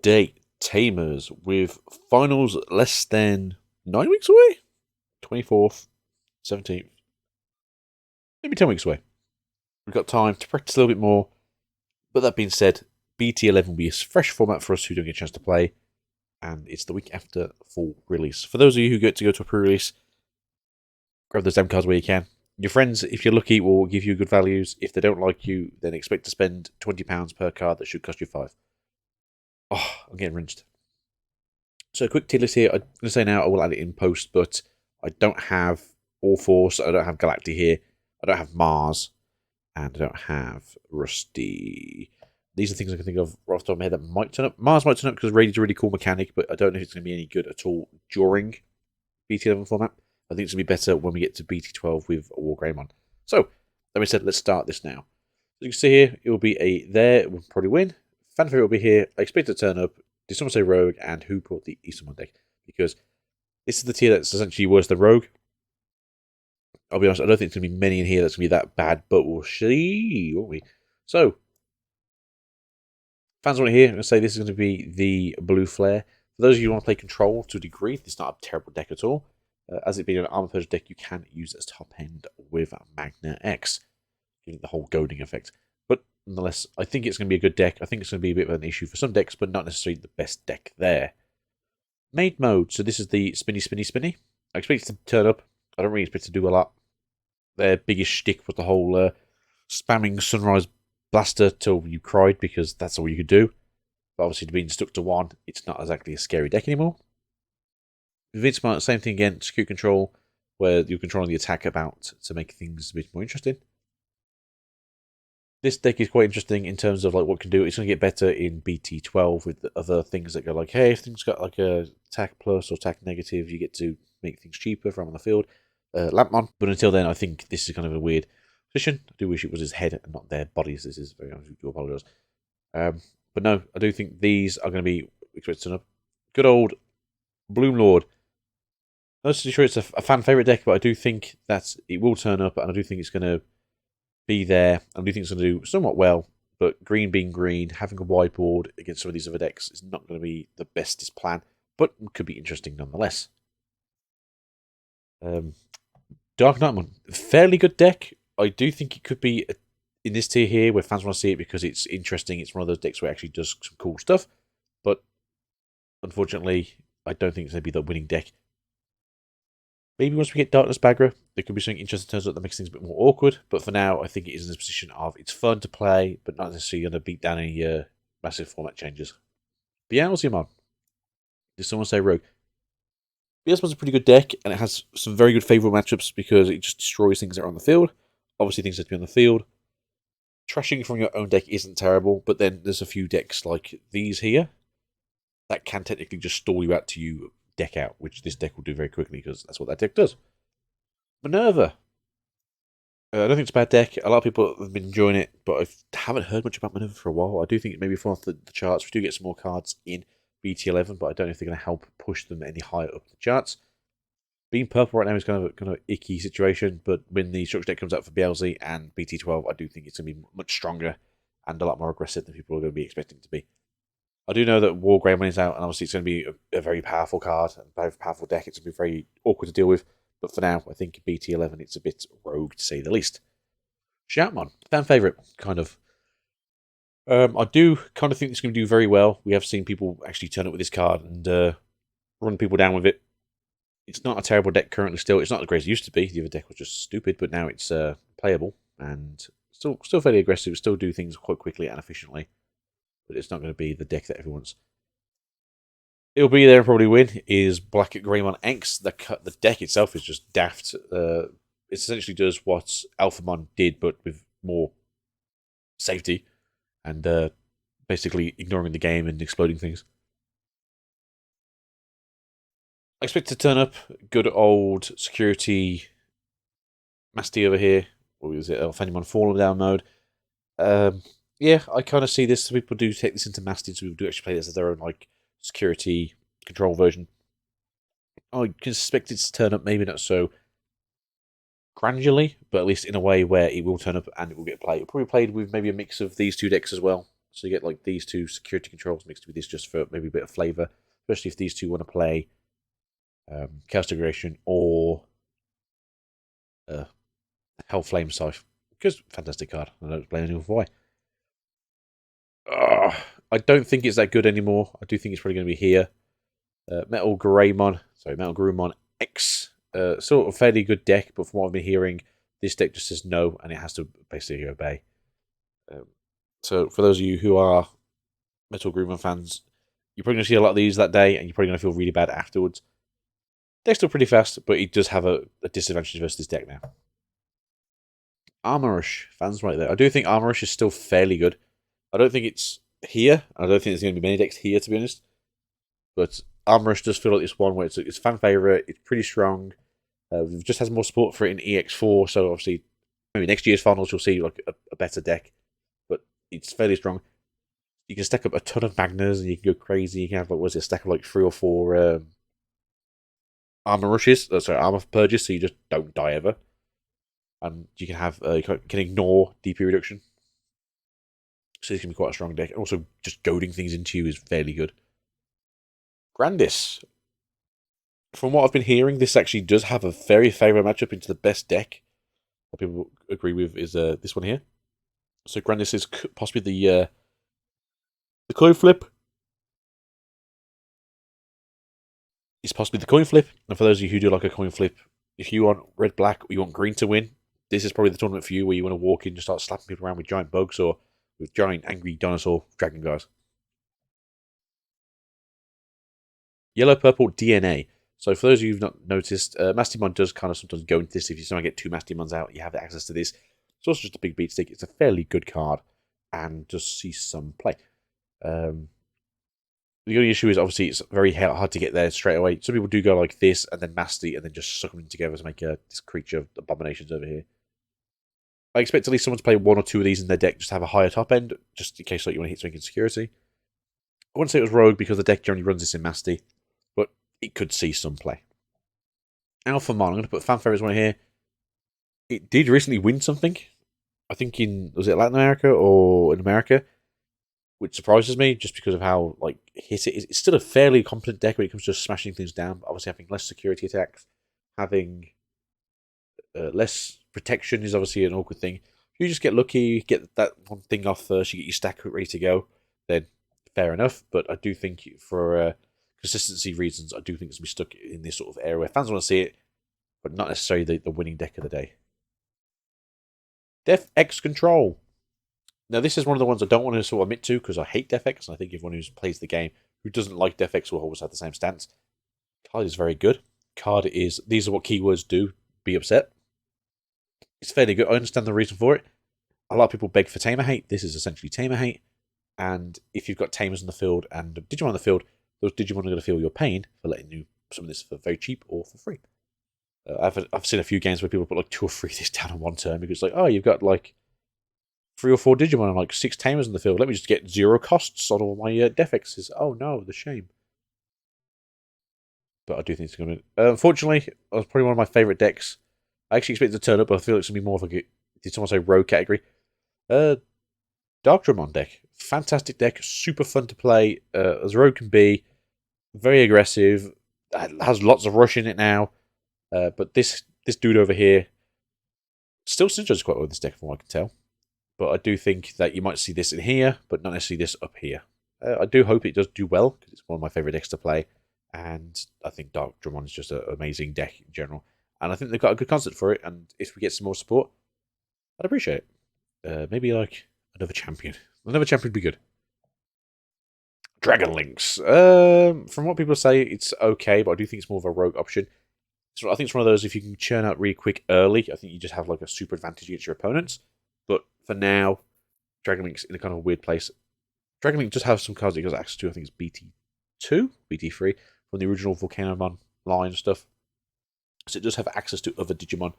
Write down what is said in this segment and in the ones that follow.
date, Tamers, with finals less than 9 weeks away? 24th, 17th, maybe 10 weeks away. We've got time to practice a little bit more. But that being said, BT11 will be a fresh format for us who don't get a chance to play, and it's the week after full release. For those of you who get to go to a pre-release, grab those damn cards where you can. Your friends, if you're lucky, will give you good values. If they don't like you, then expect to spend £20 per card that should cost you 5. Oh, I'm getting rinsed. So a quick tier list here. I'm going to say now I will add it in post, but I don't have All Force. I don't have Galacti here. I don't have Mars. And I don't have Rusty. These are things I can think of right off the top of my head that might turn up. Mars might turn up because Raid's a really cool mechanic, but I don't know if it's going to be any good at all during BT11 format. I think it's going to be better when we get to BT12 with War Greymon. So, that being said, let's start this now. As you can see here, it will be a there, we'll probably win. Fanfare will be here. I expect it to turn up. Did someone say Rogue? And who brought the Eastern deck? Because this is the tier that's essentially worse than Rogue. I'll be honest, I don't think there's going to be many in here that's going to be that bad, but we'll see, won't we? So, fans want to hear, I'm going to say this is going to be the Blue Flare. For those of you who want to play Control to a degree, it's not a terrible deck at all. As it being an Armor Purge deck, you can use it as top end with Magna X, giving it the whole goading effect. But nonetheless, I think it's going to be a good deck. I think it's going to be a bit of an issue for some decks, but not necessarily the best deck there. Maid mode, so this is the Spinny Spinny Spinny. I expect it to turn up. I don't really expect it to do a lot. Their biggest shtick was the whole spamming Sunrise Blaster till you cried, because that's all you could do. But obviously, being stuck to one, it's not exactly a scary deck anymore. Vinsmart, same thing again, secure control, where you're controlling the attack about to make things a bit more interesting. This deck is quite interesting in terms of like what it can do. It's going to get better in BT12 with the other things that go like, hey, if things got like a attack plus or attack negative, you get to make things cheaper from on the field. Lampmon, but until then, I think this is kind of a weird position. I do wish it was his head and not their bodies. This is very honest. I do apologise. But no, I do think these are going to be expected to turn up. Good old Bloom Lord. I'm not sure it's a fan favourite deck, but I do think that it will turn up, and I do think it's going to be there. I do think it's going to do somewhat well, but green being green, having a whiteboard against some of these other decks is not going to be the bestest plan, but could be interesting nonetheless. Dark Knightmon, fairly good deck. I do think it could be in this tier here where fans want to see it because it's interesting. It's one of those decks where it actually does some cool stuff, but unfortunately, I don't think it's going to be the winning deck. Maybe once we get Darkness Bagra, there could be something interesting in terms of that makes things a bit more awkward. But for now, I think it is in this position of it's fun to play, but not necessarily going to beat down any massive format changes. Beelzemon. Did someone say Rogue? Beelzemon's a pretty good deck, and it has some very good favourable matchups because it just destroys things that are on the field. Obviously, things have to be on the field. Trashing from your own deck isn't terrible, but then there's a few decks like these here that can technically just stall you out to you deck out, which this deck will do very quickly because that's what that deck does. Minerva. I don't think it's a bad deck. A lot of people have been enjoying it, but I haven't heard much about Minerva for a while. I do think maybe from the charts, we do get some more cards in BT11, but I don't know if they're going to help push them any higher up the charts. Being purple right now is kind of an icky situation, but when the structure deck comes out for BLZ and BT12, I do think it's going to be much stronger and a lot more aggressive than people are going to be expecting it to be. I do know that War Greymon is out, and obviously it's going to be a very powerful card and a very powerful deck. It's going to be very awkward to deal with, but for now, I think BT11 it's a bit rogue to say the least. Shoutmon, fan favourite, kind of. I do kind of think it's going to do very well. We have seen people actually turn up with this card and run people down with it. It's not a terrible deck currently still. It's not the greatest it used to be. The other deck was just stupid, but now it's playable and still fairly aggressive. Still do things quite quickly and efficiently. But it's not going to be the deck that everyone's. It'll be there and probably win. Is Black Greymon X. The deck itself is just daft. It essentially does what Alphamon did, but with more safety and basically ignoring the game and exploding things. I expect to turn up good old security Masty over here. What was it? Fenimon Fallen down mode. Yeah, I kind of see this. Some people do take this into Masty, so people do actually play this as their own like security control version. I can expect it to turn up, maybe not so gradually, but at least in a way where it will turn up and it will get played. It'll probably played with maybe a mix of these two decks as well. So you get like these two security controls mixed with this just for maybe a bit of flavour, especially if these two want to play Chaos Degradation or uh, Hellflame Scythe. Because fantastic card. I don't blame anyone for why. I don't think it's that good anymore. I do think it's probably going to be here. Metal Garurumon X. Sort of fairly good deck, but from what I've been hearing, this deck just says no, and it has to basically obey. So for those of you who are Metal Garurumon fans, you're probably going to see a lot of these that day, and you're probably going to feel really bad afterwards. Deck's still pretty fast, but it does have a disadvantage versus this deck now. Armor Rush, fans right there. I do think Armor Rush is still fairly good. I don't think it's here. I don't think there's going to be many decks here, to be honest. But Armor Rush does feel like this one where it's fan favourite. It's pretty strong. We've just has more support for it in EX4, so obviously maybe next year's finals you'll see like a better deck. But it's fairly strong. You can stack up a ton of Magnas and you can go crazy. You can have like a stack of like 3 or 4 Armor Rushes, Armor Purges, so you just don't die ever. And you can have you can ignore DP reduction. So this can be quite a strong deck. And also just goading things into you is fairly good. Grandis. From what I've been hearing, this actually does have a very favourable matchup into the best deck that people agree with is this one here. So Grandis is possibly the coin flip. It's possibly the coin flip. And for those of you who do like a coin flip, if you want red-black or you want green to win, this is probably the tournament for you where you want to walk in and start slapping people around with giant bugs or with giant angry dinosaur dragon guys. Yellow-purple DNA. So for those of you who've not noticed, Mastimon does kind of sometimes go into this. If you somehow get 2 Mastimons out, you have access to this. It's also just a big beat stick. It's a fairly good card and does see some play. The only issue is obviously it's very hard to get there straight away. Some people do go like this and then Masty and then just suck them together to make this creature of abominations over here. I expect at least someone to play 1 or 2 of these in their deck just to have a higher top end, just in case like, you want to hit something in security. I wouldn't say it was Rogue because the deck generally runs this in Masty, but it could see some play. Alpha Mon, I'm going to put fan favorites one here. It did recently win something. I think was it Latin America or in America? Which surprises me just because of how like hit it is. It's still a fairly competent deck when it comes to smashing things down, but obviously having less security attacks, having less protection is obviously an awkward thing. If you just get lucky, get that one thing off first, you get your stack ready to go, then fair enough. But I do think for consistency reasons, I do think it's going to be stuck in this sort of area where fans want to see it, but not necessarily the winning deck of the day. Def X Control. Now, this is one of the ones I don't want to sort of admit to because I hate Def X, and I think everyone who plays the game who doesn't like Def X will always have the same stance. Card is very good. Card is, these are what keywords do, be upset. It's fairly good. I understand the reason for it. A lot of people beg for Tamer hate. This is essentially Tamer hate. And if you've got Tamers in the field and Digimon in the field, those Digimon are going to feel your pain for letting you summon this for very cheap or for free. I've seen a few games where people put like 2 or 3 of this down on one turn because it's like, oh, you've got like 3 or 4 Digimon and like 6 Tamers in the field. Let me just get 0 costs on all my Def X's. Oh no, the shame. But I do think it's going to. Unfortunately, it was probably one of my favourite decks. I actually expected to turn up, but I feel like it's going to be more of a. Did someone say rogue category? Darkdramon deck. Fantastic deck. Super fun to play. As rogue can be. Very aggressive. Has lots of rush in it now. But this dude over here still synergizes quite well with this deck, from what I can tell. But I do think that you might see this in here, but not necessarily this up here. I do hope it does do well, because it's one of my favourite decks to play. And I think Darkdramon is just an amazing deck in general. And I think they've got a good concept for it. And if we get some more support, I'd appreciate it. Maybe like another champion. Another champion would be good. Dragon Links. From what people say, it's okay, but I do think it's more of a rogue option. So I think it's one of those, if you can churn out really quick early, I think you just have like a super advantage against your opponents. But for now, Dragon Link's in a kind of weird place. Dragon Link does have some cards that it has access to. I think it's BT2, BT3, from the original Volcanomon line stuff. So it does have access to other Digimon.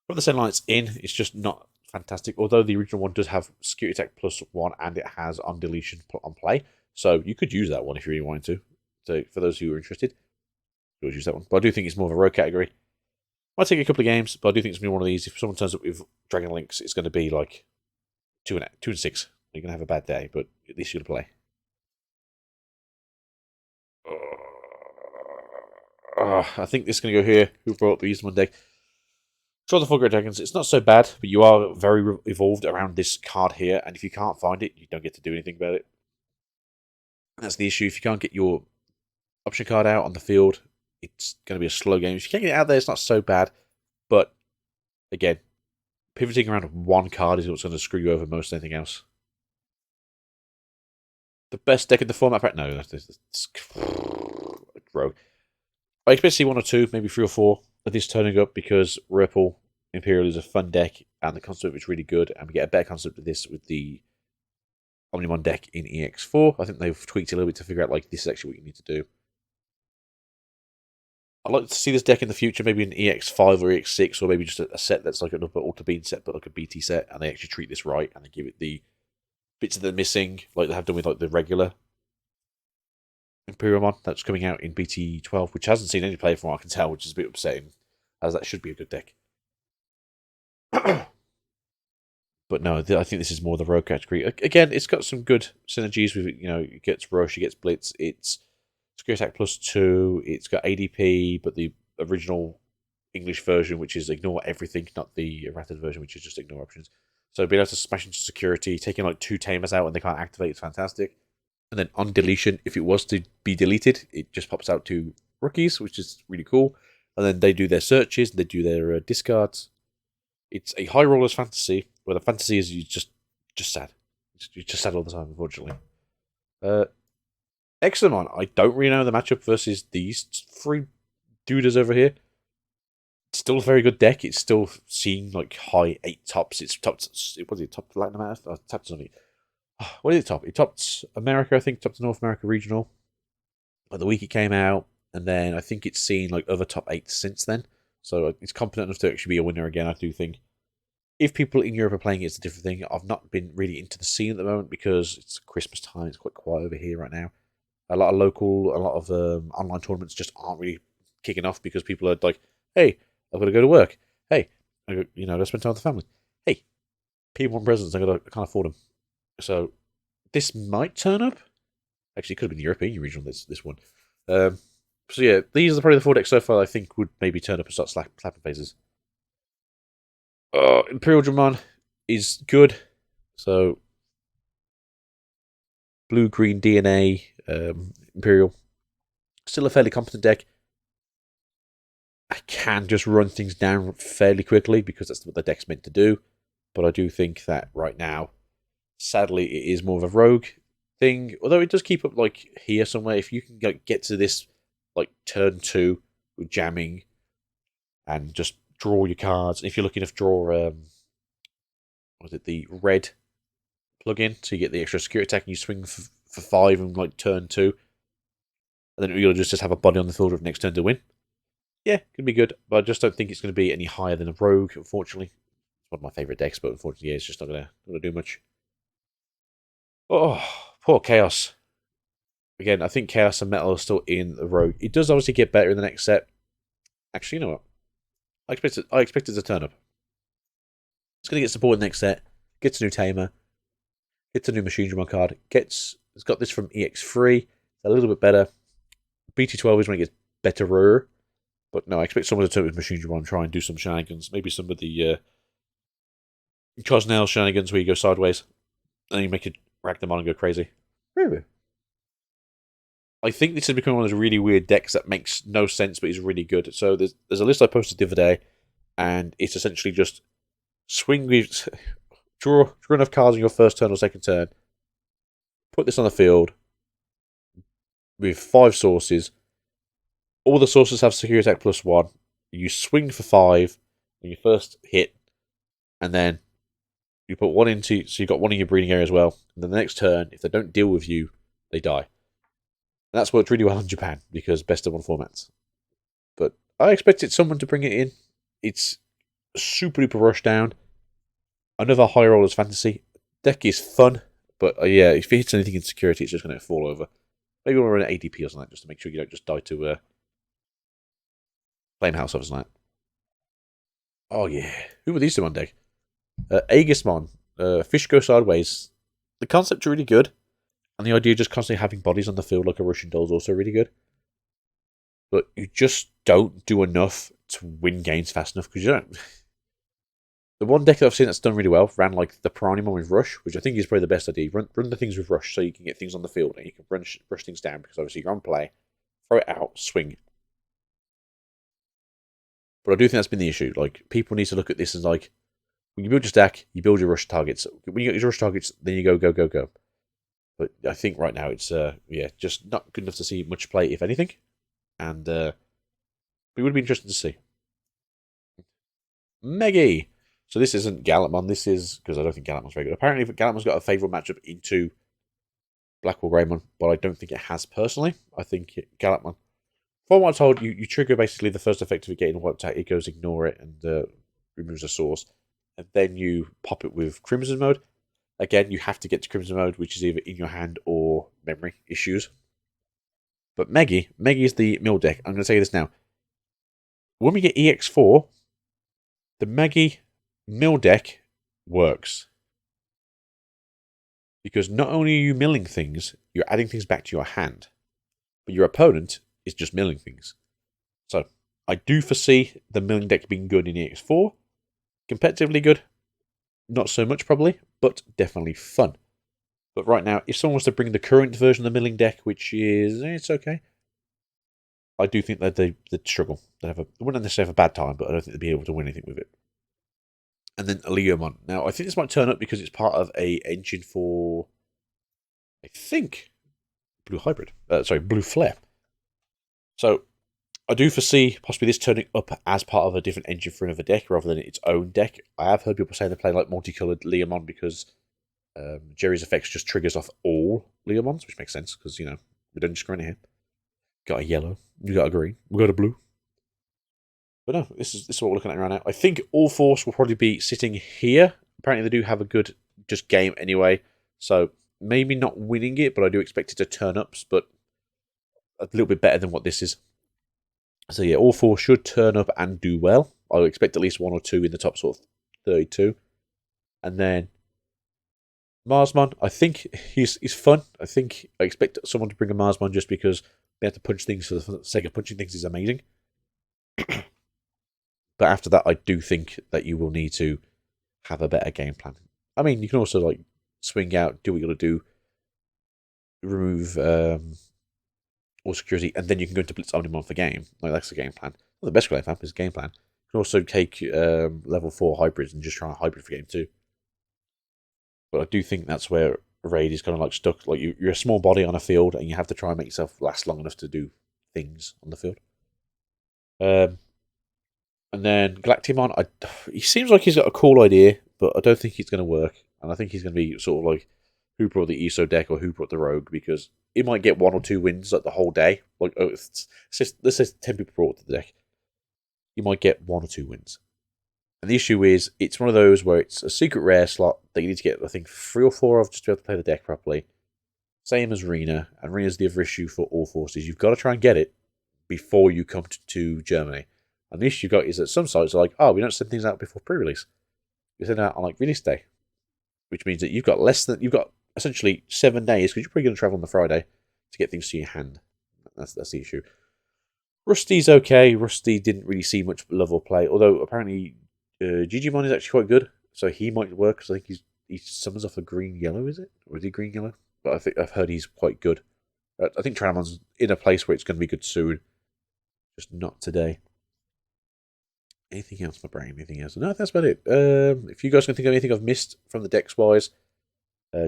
From the same line it's in, it's just not fantastic. Although the original one does have Security Attack +1 and it has on deletion on play. So you could use that one if you really wanted to. So for those who are interested, you would use that one. But I do think it's more of a rogue category. Might take a couple of games, but I do think it's going to be one of these. If someone turns up with Dragon Links, it's going to be like 2 and 6. You're going to have a bad day, but at least you're going to play. I think this is going to go here. Who brought up the Eastman deck? Draw the 4 Great Dragons. It's not so bad, but you are very evolved around this card here, and if you can't find it, you don't get to do anything about it. That's the issue. If you can't get your option card out on the field, it's going to be a slow game. If you can't get it out there, it's not so bad. But again, pivoting around one card is what's going to screw you over most anything else. The best deck in the format pack? No, that's rogue. I expect to see 1 or 2, maybe 3 or 4 of this turning up because Ripple Imperial is a fun deck and the concept is really good, and we get a better concept of this with the Omnimon deck in EX4. I think they've tweaked it a little bit to figure out like this is actually what you need to do. I'd like to see this deck in the future, maybe an EX5 or EX6, or maybe just a set that's like an Ultra Bean set, but like a BT set, and they actually treat this right and they give it the bits that they're missing, like they have done with like the regular Imperialmon that's coming out in BT12, which hasn't seen any play from what I can tell, which is a bit upsetting, as that should be a good deck. But no, I think this is more the rogue category. Again, it's got some good synergies with, it gets Rush, it gets Blitz, it's Secure Attack +2, it's got ADP, but the original English version, which is ignore everything, not the errated version, which is just ignore options. So being able to smash into security, taking like 2 Tamers out and they can't activate is fantastic. And then on deletion, if it was to be deleted, it just pops out to rookies, which is really cool. And then they do their searches, they do their discards. It's a high rollers fantasy, where the fantasy is you just sad. You're just sad all the time, unfortunately. Examon, I don't really know the matchup versus these 3 dudes over here. It's still a very good deck. It's still seen like high 8 tops. It's topped. What is it? Top Latin America? Oh, tapped something. What did it top? It topped America, I think. Topped North America regional. Like the week it came out, and then I think it's seen like other top 8 since then. So it's competent enough to actually be a winner again, I do think. If people in Europe are playing it, it's a different thing. I've not been really into the scene at the moment because it's Christmas time. It's quite quiet over here right now. A lot of online tournaments just aren't really kicking off because people are like, hey, I've got to go to work. Hey, I've got to spend time with the family. Hey, people want presents. I can't afford them. So this might turn up. Actually, it could have been the European regional, this one. So yeah, these are probably the 4 decks so far I think would maybe turn up and start slapping faces. Imperial Dramon is good. So blue-green DNA, Imperial. Still a fairly competent deck. I can just run things down fairly quickly because that's what the deck's meant to do. But I do think that right now, sadly, it is more of a rogue thing. Although it does keep up like here somewhere. If you can get to this like turn 2 with jamming and just draw your cards. If you're looking to draw, the red plug-in, so you get the extra security attack and you swing for 5 and like turn 2. And then you'll just have a body on the field of next turn to win. Yeah, could be good, but I just don't think it's going to be any higher than a rogue, unfortunately. It's one of my favourite decks, but unfortunately, yeah, it's just not going to do much. Oh, poor Chaos. Again, I think Chaos and Metal are still in the rogue. It does obviously get better in the next set. Actually, you know what? I expect it to turn up. It's going to get support in the next set. Gets a new Tamer. Gets a new Machine Drum card. It's got this from EX3. A little bit better. BT12 is when it gets better. But no, I expect someone to turn with Machine Drum and try and do some shenanigans. Maybe some of the Cosnell shenanigans where you go sideways. And you make it rack them on and go crazy. Really? I think this has become one of those really weird decks that makes no sense but is really good. So there's a list I posted the other day, and it's essentially just swing with draw enough cards on your first turn or second turn, put this on the field with 5 sources. All the sources have security attack +1. You swing for 5 when you first hit, and then you put 1 into, so you've got 1 in your breeding area as well. And then the next turn, if they don't deal with you, they die. And that's worked really well in Japan because best of 1 formats. But I expected someone to bring it in. It's super duper rushdown. Another high rollers fantasy. Deck is fun, but yeah, if it hits anything in security, it's just going to fall over. Maybe we'll run an ADP or something just to make sure you don't just die to Flame House or something. Oh yeah, who were these 2 on deck? Aegismon, Fish Go Sideways. the concept's really good, and the idea of just constantly having bodies on the field like a Russian doll is also really good. But you just don't do enough to win games fast enough because you don't. The one deck that I've seen that's done really well ran like the Piranha with Rush, which I think is probably the best idea. Run the things with Rush so you can get things on the field and you can rush things down because obviously you're on play, throw it out, swing. But I do think that's been the issue. Like, people need to look at this as like, when you build your stack, you build your rush targets. When you get your rush targets, then you go, go, go, go. But I think right now it's, just not good enough to see much play, if anything. And it would be interesting to see. Meggy! So this isn't Gallantmon, this is, because I don't think Gallantmon's very good. Apparently Gallantmon's got a favourable matchup into Blackwall Greymon, but I don't think it has personally. I think Gallantmon, from what I'm told, you trigger basically the first effect of it getting wiped out, it goes ignore it and removes a source. And then you pop it with Crimson mode. Again, you have to get to Crimson mode, which is either in your hand or memory issues. But Meggy is the mill deck. I'm going to say this now. When we get EX4, the Meggy mill deck works. Because not only are you milling things, you're adding things back to your hand. But your opponent is just milling things. So, I do foresee the milling deck being good in EX4. Competitively good. Not so much probably, but definitely fun. But right now, if someone was to bring the current version of the milling deck, which is, it's okay, I do think that they'd struggle. They wouldn't necessarily have a bad time, but I don't think they'd be able to win anything with it. And then Leomon. Now, I think this might turn up because it's part of a engine for, I think, Blue Flare. So, I do foresee possibly this turning up as part of a different engine for another deck rather than its own deck. I have heard people say they play like multicolored Leomon because Jerry's effects just triggers off all Leomons, which makes sense because, we don't just go in here. Got a yellow, you got a green, we got a blue. But no, this is what we're looking at right now. I think All Force will probably be sitting here. Apparently they do have a good just game anyway. So maybe not winning it, but I do expect it to turn up, but a little bit better than what this is. So yeah, All Force should turn up and do well. I would expect at least one or two in the top sort of 32. And then Marsmon, I think he's fun. I expect someone to bring a Marsmon just because they have to punch things for the sake of punching things is amazing. But after that, I do think that you will need to have a better game plan. I mean, you can also like swing out, do what you got to do, remove all security, and then you can go into Blitz Omnimon for game. Like, that's the game plan. Well, the best game plan is game plan. You can also take level 4 hybrids and just try a hybrid for game 2. But I do think that's where Raid is kind of like stuck. Like, you're a small body on a field, and you have to try and make yourself last long enough to do things on the field. And then Galactimon, he seems like he's got a cool idea, but I don't think it's going to work. And I think he's going to be sort of like who brought the ESO deck or who brought the Rogue, because he might get 1 or 2 wins like the whole day. Like, let's say 10 people brought the deck. You might get 1 or 2 wins. And the issue is, it's one of those where it's a secret rare slot that you need to get, I think, 3 or 4 of just to be able to play the deck properly. Same as Rena, and Rena's the other issue for All Forces. You've got to try and get it before you come to Germany. And the issue you've got is that some sites are like, oh, we don't send things out before pre-release. We send it out on like release day, which means that you've got essentially 7 days, because you're probably going to travel on the Friday to get things to your hand. That's the issue. Rusty's okay. Rusty didn't really see much love or play, although apparently Digimon is actually quite good, so he might work, because I think he summons off a green-yellow, is it? Or is he green-yellow? But I think I've heard he's quite good. I think Tranamon's in a place where it's going to be good soon, just not today. Anything else, my brain? Anything else? No, that's about it. If you guys can think of anything I've missed from the decks wise,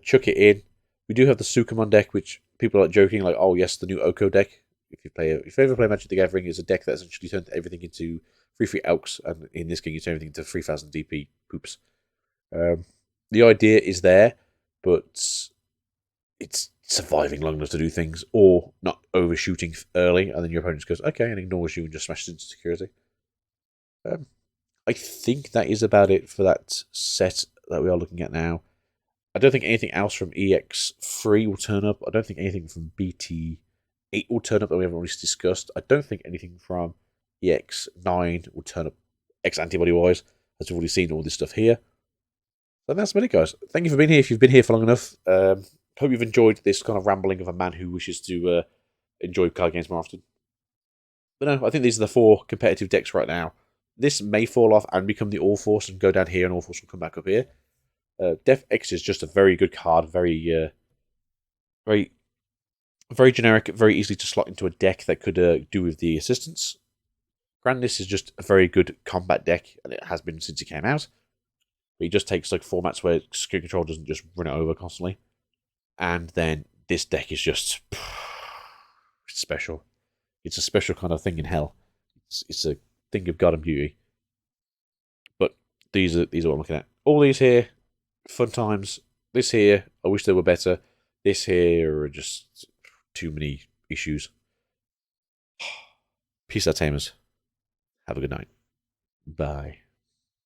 chuck it in. We do have the Sukamon deck, which people are like joking, like, oh yes, the new Oko deck. If you ever play Magic the Gathering, it's a deck that essentially turns everything into 3/3 Elks, and in this game you turn everything into 3000 DP poops. The idea is there, but it's surviving long enough to do things, or not overshooting early, and then your opponent just goes, okay, and ignores you and just smashes into security. I think that is about it for that set that we are looking at now. I don't think anything else from EX3 will turn up. I don't think anything from BT8 will turn up that we haven't already discussed. I don't think anything from EX9 will turn up X antibody wise, as we've already seen all this stuff here. So that's about it, guys. Thank you for being here. If you've been here for long enough, hope you've enjoyed this kind of rambling of a man who wishes to enjoy card games more often. But no, I think these are the 4 competitive decks right now. This may fall off and become the All Force and go down here, and All Force will come back up here. Def X is just a very good card, very, very generic, very easy to slot into a deck that could do with the assistance. Grandis is just a very good combat deck, and it has been since it came out. But he just takes like formats where screen control doesn't just run it over constantly. And then this deck is just special. It's a special kind of thing in hell. It's a thing of God and beauty. But these are what I'm looking at. All these here, fun times. This here, I wish they were better. This here are just too many issues. Peace out, Tamers. Have a good night. Bye.